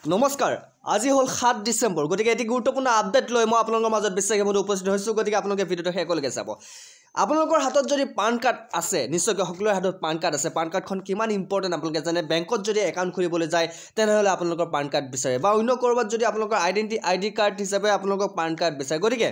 নমস্কাৰ আজি হল 7 ডিসেম্বৰ গতিকে এটি গুৰুত্বপূৰ্ণ আপডেট লৈ মই আপোনালোকৰ মাজত বিশ্বাসী মতে উপস্থিত হৈছো গতিকে আপোনালোকে ভিডিওটো শেষলৈকে চাব আপোনালোকৰ হাতত যদি পান কাৰ্ড আছে নিশ্চয়কৈ সকলোৰে হাতত পান কাৰ্ড আছে পান কাৰ্ডখন কিমান ইম্পৰ্টেন্ট আপোনালোকে জানে বেংকত যদি একাউণ্ট খুলিবলৈ যায় তেনেহলে আপোনালোকৰ পান কাৰ্ড বিচাৰে বা অন্য কৰবাত যদি আপোনালোকৰ আইডি কাৰ্ড হিচাপে আপোনালোকৰ পান কাৰ্ড বিচাৰে গতিকে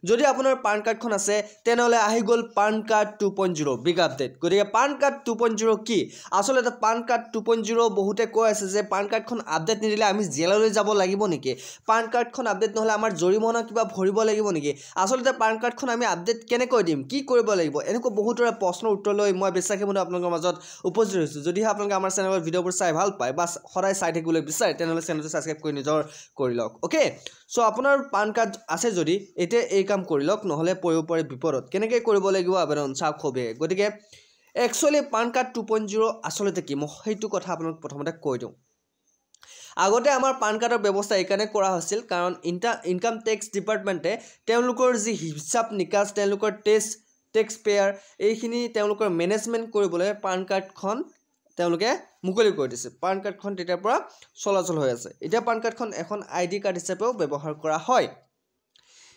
যদি আপোনাৰ পান কাৰ্ডখন আছে তেনেহলে আহি গল পান কাৰ্ড 2.0 বিগ আপডেট গতিকে পান কাৰ্ড 2.0 কি আসলে পান কাৰ্ড 2.0 বহুতে কৈ আছে যে পান কাৰ্ডখন আপডেট নিদিলে আমি জেললৈ যাব লাগিব নেকি পান কাৰ্ডখন আপডেট নহলে আমাৰ জৰিমনা কিবা ভৰিব লাগিব নেকি আসলে পান কাৰ্ডখন আমি আপডেট কেনে কৈ দিম কি কৰিব লাগিব এনেকৈ বহুতৰে প্ৰশ্নৰ উত্তৰ লৈ মই বিশ্বাসী মতে আপোনালোকৰ মাজত উপস্থিত হৈছো যদি আপোনালোকে আমাৰ চেনেলৰ ভিডিওবোৰ চাই ভাল পায় বা সদায় চাই থাকিবলৈ বিচাৰে তেনেহলে চেনেলটো সাবস্ক্ৰাইব কৰি নিজৰ কৰি লওক ওকে সো আপোনাৰ পান কাৰ্ড আছে যদি এতে এই কাম কৰি লওক নহলে পৰিব পাৰে বিপদত কেনেকৈ কৰিব লাগিব আবেদন চাওক খবে গতিকে একচুয়ালি পান কাৰ্ড 2.0 আসলে কি মই সেইটো কথা আপোনাক প্ৰথমতে কৈ দিওঁ আগতে আমাৰ পান কাৰ্ডৰ ব্যৱস্থা এইকাৰণে কৰা হৈছিল কাৰণ ইনকাম টেক্স ডিপাৰ্টমেণ্টে তেওঁলোকৰ যি হিচাপ নিকাচ তেওঁলোকৰ টেক্স পেয়াৰ এইখিনি তেওঁলোকৰ মেনেজমেন্ট কৰিবলৈ পান কাৰ্ডখন তেওঁলোকে মুকলি কৰি দিছে পান কাৰ্ডখন তেতিয়াৰ পৰা চলাচল হৈ আছে এতিয়া পান কাৰ্ডখন এখন আইডি কাৰ্ড হিচাপেও ব্যৱহাৰ কৰা হয়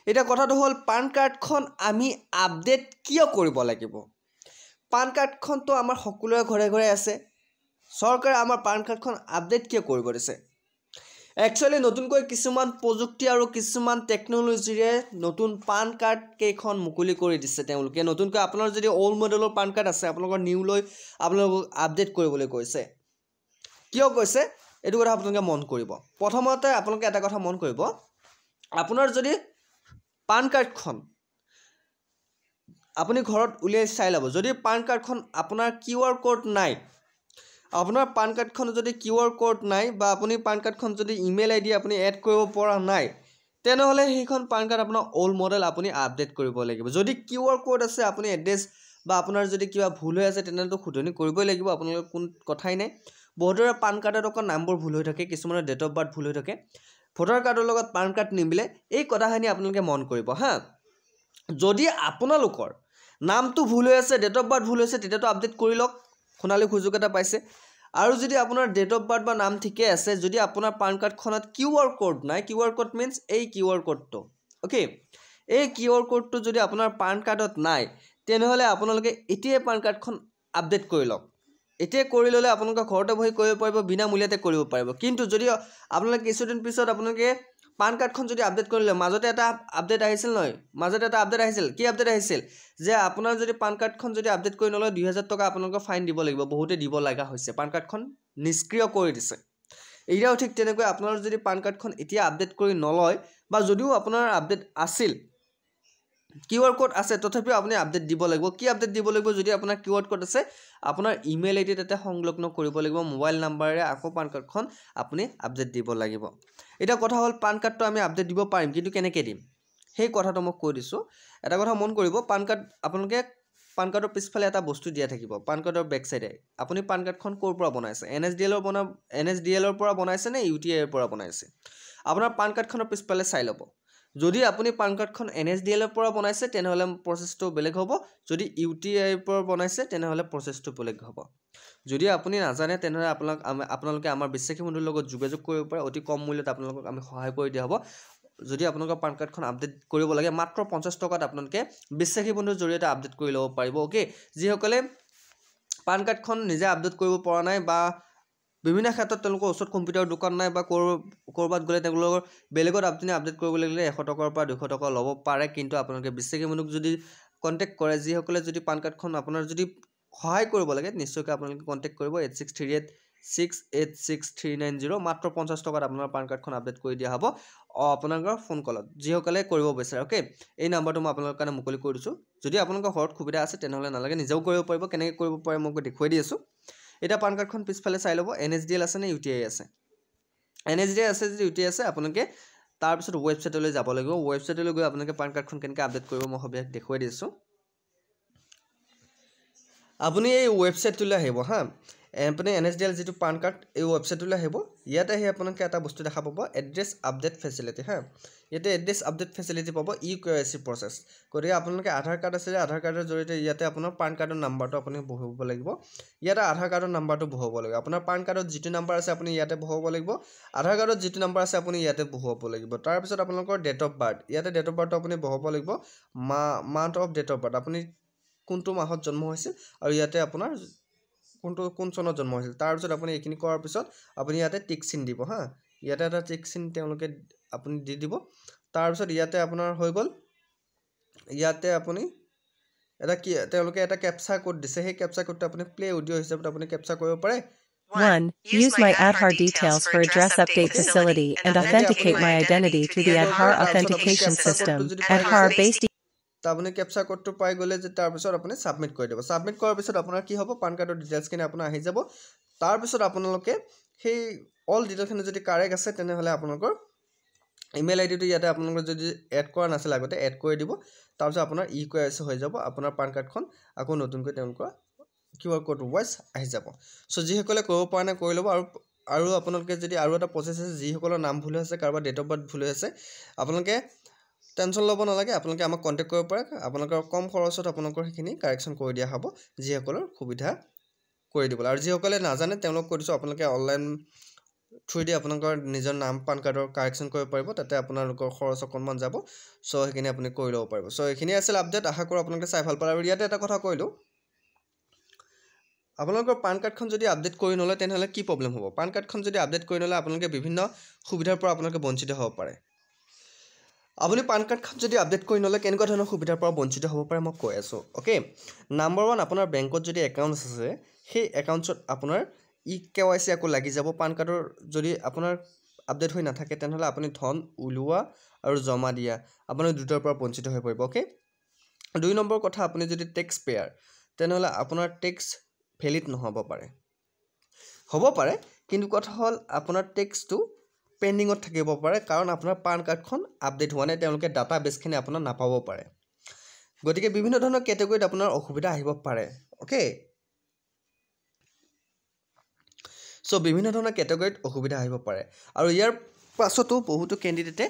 এটা কথাটো হল পান কাৰ্ডখন আমি আপডেট কিয় কৰিব লাগিব পান কাৰ্ডখন তো আমাৰ সকলোৰে ঘৰে ঘৰে আছে সৰকাৰে আমাৰ পান কাৰ্ডখন আপডেট কিয় কৰিব দিছে একচুয়ালি নতুনকৈ কিছুমান প্ৰযুক্তি আৰু কিছুমান টেকনলজিৰে নতুন পান কাৰ্ড কেইখন মুকলি কৰি দিছে তেওঁলোকে নতুনকৈ আপোনাৰ যদি ওল্ড মডেলৰ পান কাৰ্ড আছে আপোনালোকৰ নিউ লৈ আপোনালোক আপডেট কৰিবলৈ কৈছে কিয় কৈছে এটো কথা আপোনালোকে মন কৰিব প্ৰথমতে আপোনালোকে এটা কথা মন কৰিব আপোনাৰ যদি পান কাৰ্ডখন আপুনি ঘৰত উলিয়াই চাই লব যদি পান কাৰ্ডখন আপোনাৰ কিউআৰ কোড নাই আপোনাৰ পান কাৰ্ডখন যদি কিউআৰ কোড নাই বা আপুনি পান কাৰ্ডখন যদি ইমেইল আইডি আপুনি এড কৰিব পৰা নাই তেনেহলে সেইখন পান কাৰ্ড আপোনাৰ ওল্ড মডেল আপুনি আপডেট কৰিব লাগিব যদি কিউআৰ কোড আছে আপুনি এড্ৰেছ বা আপোনাৰ যদি কিবা ভুল হৈ আছে তেনেহলে খুদনি কৰিবই লাগিব আপোনালোকৰ কোন কথাই নাই বহুতৰে পান কাৰ্ডৰ অকল নামবোৰ ভুল হৈ থাকে কিছুমানৰ ডেট অফ বাৰ্থ ভুল হৈ থাকে ভোটাৰ কাৰ্ডৰ লগত পান কাৰ্ড নিমিলে এই কথাখিনি আপোনালোকে মন কৰিব হা যদি আপোনালোকৰ নামটো ভুল হৈ আছে ডেট অফ বাৰ্থ ভুল হৈছে তেতিয়াটো আপডেট কৰি লওক খুনালি সুযোগ এটা পাইছে আৰু যদি আপোনাৰ ডেট অফ বাৰ্থ বা নাম ঠিকে আছে যদি আপোনাৰ পান কাৰ্ডখনত কিউআৰ কোড নাই কিউআৰ কোড মিন্স এই কিউআৰ কোডটো ওকে এই কিউআৰ কোডটো যদি আপোনাৰ পান কাৰ্ডত নাই তেনেহলে আপোনালোকে এতিয়াই পান কাৰ্ডখন আপডেট কৰি লওক এতিয়া কৰি ললে আপোনালোকে ঘৰতে বহি কৰিব পাৰিব বিনা মূল্যতে কৰিব পাৰিব কিন্তু যদি আপোনালোকে কিছুদিন পিছত আপোনালোকে পান কাৰ্ডখন যদি আপডেট কৰিলে মাজতে এটা আপডেট আহিছিল নহয় মাজতে এটা আপডেট আহিছিল কি আপডেট আহিছিল যে আপোনাৰ যদি পান কাৰ্ডখন যদি আপডেট কৰি নলয় 2000 টকা আপোনালোকক ফাইন দিব লাগিব বহুতে দিব লাগা হৈছে পান কাৰ্ডখন নিষ্ক্ৰিয় কৰি দিছে এইটাও ঠিক তেনেকৈ আপোনাৰ যদি পান কাৰ্ডখন এতিয়া আপডেট কৰি নলয় বা যদিও আপোনাৰ আপডেট আছিল কিউআৰ কোড আছে তথাপিও আপুনি আপডেট দিব লাগিব কি আপডেট দিব লাগিব যদি আপোনাৰ কিউআৰ কোড আছে আপোনাৰ ইমেইল আইডি তাতে সংলগ্ন কৰিব লাগিব মোবাইল নাম্বাৰেৰে আকৌ পান কাৰ্ডখন আপুনি আপডেট দিব লাগিব এটা কথা হল পান কাৰ্ডটো আমি আপডেট দিব পাৰিম কিন্তু কেনেকৈ দিম সেই কথাটো মই কৈ দিছো এটা কথা মন কৰিব পান কাৰ্ড আপোনালোকে পান কাৰ্ডৰ পিছফালে এটা বস্তু দিয়া থাকিব পান কাৰ্ডৰ বেক সাইডে আপুনি পান কাৰ্ডখন কৰ পৰা বনাইছে এনএছডিএল ৰ পৰা বনাইছে নে ইউটিআই ৰ পৰা বনাইছে আপোনাৰ পান কাৰ্ডখনৰ পিছফালে চাই লব যদি আপুনি পান কাৰ্ডখন এনএছডিএল ৰ পৰা বনাইছে তেনেহলে প্ৰসেসটো বেলেগ হ'ব যদি ইউটিআই ৰ পৰা বনাইছে তেনেহলে প্ৰসেসটো বেলেগ হ'ব যদি আপুনি নাজানে তেনেহলে আপোনালোকে আমাৰ বিশ্বাসী বন্ধুৰ লগত যোগাযোগ কৰিব পাৰে অতি কম মূল্যত আপোনালোকক আমি সহায় কৰি দিয়া হ'ব যদি আপোনালোকৰ পান কাৰ্ডখন আপডেট কৰিব লাগে মাত্ৰ 50 টকাত আপোনালোকে বিশ্বাসী বন্ধুৰ জৰিয়তে আপডেট কৰি ল'ব পাৰিব ওকে যিসকলে পান কাৰ্ডখন নিজে আপডেট কৰিব পৰা নাই বা বিভিন্ন ক্ষেত্ৰত তেওঁলোকৰ ওচৰত কম্পিউটাৰ দোকান নাই বা কৰবাত গলে তেওঁলোকৰ বেলেগত আপুনি আপডেট কৰিব লাগিলে 100 টকাৰ পৰা 200 টকা ল'ব পাৰে কিন্তু আপোনালোকে বিশ্বাসী বন্ধুক যদি কন্টাক্ট কৰে যিসকলে যদি পান কাৰ্ডখন আপোনাৰ যদি সহায় কৰিব লাগে নিশ্চয়কৈ আপোনালোকে কন্টাক্ট কৰিব 8638686390 মাত্ৰ 50 টকাত আপোনাৰ পান কাৰ্ডখন আপডেট কৰি দিয়া হ'ব আপোনালোকৰ ফোন কলত যিসকলে কৰিব বিচাৰে ওকে এই নাম্বাৰটো মই আপোনালোকৰ কাৰণে মুকলি কৰি দিছো যদি আপোনালোকৰ ঘৰত সুবিধা আছে তেনেহলে নালাগে নিজেও কৰিব পাৰিব কেনেকৈ কৰিব পাৰে মই দেখুৱাই দি আছো এটা পান কাৰ্ডখন পিছফালে চাই লব এনএছডিএল আছে নে ইউটিআই আছে এনএছডিএল আছে যদি ইউটিআই আছে আপোনালোকে তাৰ পিছত ওয়েবসাইটলৈ যাব লাগিব ওয়েবসাইটলৈ গৈ আপোনালোকে পান কাৰ্ডখন কেনেকৈ আপডেট কৰিব মই সবিয়াক দেখুৱাই দিছো আপুনি এই ওয়েবসাইটলৈ আহিব হা আপুনি NSDL যিটো পান কাৰ্ড এই ৱেবছাইটলৈ আহিব ইয়াতে আহি আপোনালোকে এটা বস্তু দেখা পাব এড্ৰেছ আপডেট ফেচিলিটি হা ইয়াতে এড্ৰেছ আপডেট ফেচিলিটি পাব EKYC প্ৰচেছ গতিকে আপোনালোকে আধাৰ কাৰ্ড আছে আধাৰ কাৰ্ডৰ জৰিয়তে ইয়াতে আপোনাৰ পান কাৰ্ডৰ নাম্বাৰটো আপুনি বহুৱাব লাগিব ইয়াতে আধাৰ কাৰ্ডৰ নাম্বাৰটো বহুৱাব লাগিব আপোনাৰ পান কাৰ্ডত যিটো নাম্বাৰ আছে আপুনি ইয়াতে বহুৱাব লাগিব আধাৰ কাৰ্ডত যিটো নাম্বাৰ আছে আপুনি ইয়াতে বহুৱাব লাগিব তাৰ পিছত আপোনালোকৰ ডেট অফ বাৰ্থ ইয়াতে ডেট অফ বাৰ্থটো আপুনি বহুৱাব লাগিব month of date of birth আপুনি কোনটো মাহত জন্ম হৈছিল আৰু ইয়াতে আপোনাৰ কোন চনত জন্ম হৈছিল তাৰ পিছত আপুনি এইখিনি কৰাৰ পিছত আপুনি ইয়াতে টিক চিন দিব হা ইয়াতে এটা টিক চিন তেওঁলোকে আপুনি দি দিব তাৰ পিছত ইয়াতে আপোনাৰ হৈ গ'ল ইয়াতে আপুনি এটা কি তেওঁলোকে এটা ক্যাপচা কোড দিছে সেই ক্যাপচা কোডটো আপুনি প্লে অডিও হিচাপে আপুনি ক্যাপচা কৰিব পাৰে 1. Use my Aadhaar details for address update facility and authenticate my identity through the Aadhaar authentication system. Aadhaar-based তা আপুনি ক্যাপচা কোডটো পাই গলে যে তাৰ পিছত আপুনি সাবমিট কৰি দিব সাবমিট কৰাৰ পিছত আপোনাৰ কি হ'ব পান কাৰ্ডৰ ডিটেইলছ কিনে আপোনাৰ আহি যাব তাৰ পিছত আপোনালোকে সেই অল ডিটেইলখিনি যদি কাৰেক্ট আছে তেনেহলে আপোনালোকৰ ইমেইল আইডিটো ইয়াতে আপোনালোকৰ যদি এড কৰা নাছিল আগতে এড কৰি দিব তাৰ পিছত আপোনাৰ EKYC হৈ যাব আপোনাৰ পান কাৰ্ডখন আকৌ নতুনকৈ তেওঁলোকৰ QR কোড ওয়াইজ আহি যাব সো যিসকলে কৰিব পৰা নাই কৰি ল'ব আৰু আপোনালোকে যদি আৰু এটা প্ৰসেছ আছে যিসকলৰ নাম ভুল আছে কাৰোবাৰ ডেট অফ বাৰ্থ ভুল আছে আপোনালোকে টেনশন ল'ব নালাগে আপোনালোকে আমাক কন্টাক্ট কৰিব পাৰে আপোনালোকৰ কম খৰচত আপোনালোকৰ সেইখিনি কাৰেকচন কৰি দিয়া হ'ব যিসকলৰ সুবিধা কৰি দিব আৰু যিসকলে নাজানে তেওঁলোক কৈ দিছো আপোনালোকে অনলাইন থ্ৰু দি আপোনালোকৰ নিজৰ নাম পান কাৰ্ডৰ কাৰেকচন কৰিব পাৰিব তাতে আপোনালোকৰ খৰচ অকনমান যাব সো সেইখিনি আপুনি কৰি ল'ব পাৰিব সো এইখিনি আছিল আপডেট আশা কৰো আপোনালোকে চাই ভাল পালে আৰু ইয়াতে এটা কথা কৈলো আপোনালোকৰ পান কাৰ্ডখন যদি আপডেট কৰি নলয় তেনেহলে কি প্ৰবলেম হ'ব পান কাৰ্ডখন যদি আপডেট কৰি নলয় আপোনালোকে বিভিন্ন সুবিধাৰ পৰা আপোনালোকে বঞ্চিত হ'ব পাৰে আপুনি পান কাৰ্ডখন যদি আপডেট কৰি নলয় কেনেকুৱা ধৰণৰ সুবিধাৰ পৰা বঞ্চিত হ'ব পাৰে মই কৈ আছো ওকে নাম্বাৰ 1 আপোনাৰ বেংকত যদি একাউণ্ট আছে সেই একাউণ্টত আপোনাৰ EKYC আকো লাগি যাব পান কাৰ্ডৰ যদি আপোনাৰ আপডেট হৈ নাথাকে তেনেহলে আপুনি ধন উলুৱা আৰু জমা দিয়া আপুনি দুটাৰ পৰা বঞ্চিত হৈ পৰিব ওকে দুই নম্বৰ কথা আপুনি যদি ট্যাক্স পেয়াৰ তেনেহলে আপোনাৰ ট্যাক্স ভ্যালিড নহব পাৰে কিন্তু কথা হল আপোনাৰ ট্যাক্সটো পেন্ডিংত থাকিব পাৰে কাৰণ আপোনাৰ পান কাৰ্ডখন আপডেট হোৱা নাই তেওঁলোকে ডাটাবেছখিনি আপোনাৰ নাপাব পাৰে গতিকে বিভিন্ন ধৰণৰ ক্যাটাগৰীত আপোনাৰ অসুবিধা আহিব পাৰে ওকে সো বিভিন্ন ধৰণৰ ক্যাটাগৰীত অসুবিধা আহিব পাৰে আৰু ইয়াৰ পাছতো বহুতো ক্যান্ডিডেটে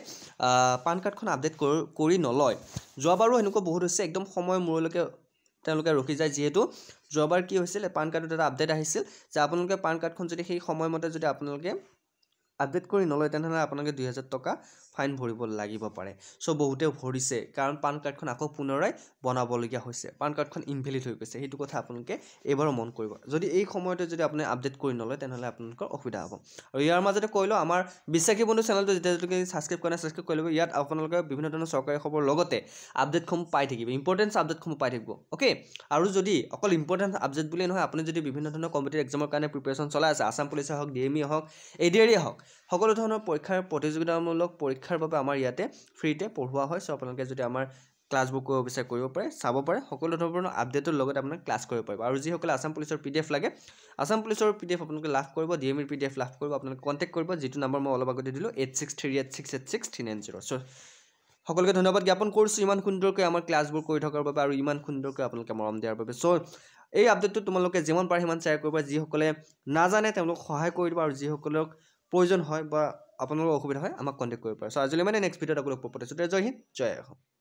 পান কাৰ্ডখন আপডেট কৰি নলয় যোৱাবাৰো এনেকুৱা বহুত হৈছে একদম সময় মূৰলৈকে তেওঁলোকে ৰখি যায় যেহেতু যোৱাবাৰ কি হৈছিল পান কাৰ্ডত এটা আপডেট আহিছিল যে আপোনালোকে পান কাৰ্ডখন যদি সেই সময়মতে যদি আপোনালোকে আপডেট কৰি নলয় তেনেহলে আপোনালোকে 2000 টকা ফাইন ভৰিব লাগিব পাৰে সো বহুতে ভৰিছে কাৰণ পান কাৰ্ডখন আকৌ পুনৰাই বনাবলগীয়া হৈছে পান কাৰ্ডখন ইনভ্যালিড হৈ গৈছে হেতু কথা আপোনালোকে এবাৰো মন কৰিব যদি এই সময়তে যদি আপুনি আপডেট কৰি নলয় তেনেহলে আপোনালোকৰ অসুবিধা হ'ব আৰু ইয়াৰ মাজতে কৈলো আমাৰ বিশ্বাসী বন্ধু চেনেলটো যেতিয়ালৈকে সাবস্ক্ৰাইব কৰা সাবস্ক্ৰাইব কৰি ল'ব ইয়াত আপোনালোকে বিভিন্ন ধৰণৰ চৰকাৰী খবৰ লগতে আপডেটখন পাই থাকিব ইম্পৰ্টেন্ট আপডেটখন পাই থাকিব ওকে আৰু যদি অকল ইম্পৰ্টেন্ট আপডেট বুলি নহয় আপুনি যদি বিভিন্ন ধৰণৰ কম্পিটিটিভ এক্সামৰ কাৰণে প্ৰিপাৰেচন চলাই আছে আসাম পুলিচৰ হওক DME হওক ADRE হওক সকলো ধৰণৰ পৰীক্ষাৰ প্ৰতিযোগিতামূলক পৰীক্ষাৰ বাবে আমাৰ ইয়াতে ফ্ৰীতে পঢ়ুৱা হয় সো আপোনালোকে যদি আমাৰ ক্লাছবোৰ কৰিব বিচাৰে কৰিব পাৰে চাব পাৰে সকলো ধৰণৰ আপডেটৰ লগত আপোনাক ক্লাছ কৰিব পাৰিব আৰু যিসকলে আসাম পুলিচৰ PDF লাগে আসাম পুলিচৰ PDF আপোনালোকে লাভ কৰিব DME PDF লাভ কৰিব আপোনালোকে কন্টাক্ট কৰিব যেটো নম্বৰ মই অলপ আগতে দিলো 8638686390 সো সকলোকে ধন্যবাদ জ্ঞাপন কৰিছো ইমান সুন্দৰকৈ আমাৰ ক্লাছবোৰ কৰি থকাৰ বাবে আৰু ইমান সুন্দৰকৈ আপোনালোকে মৰম দিয়াৰ বাবে সো এই আপডেটটো তোমালোকে যিমান পাৰে সিমান শ্বেয়াৰ কৰিবা যিসকলে নাজানে তেওঁলোক সহায় কৰি দিবা আৰু যিসকলক প্ৰয়োজন হয় বা আপোনালোকৰ অসুবিধা হয় আমাক কন্টাক্ট কৰিব পাৰে সো আজিলৈ মানে নেক্সট ভিডিঅত আপোনালোক পোৱা পাইছো জয় হিন্দ জয় অসম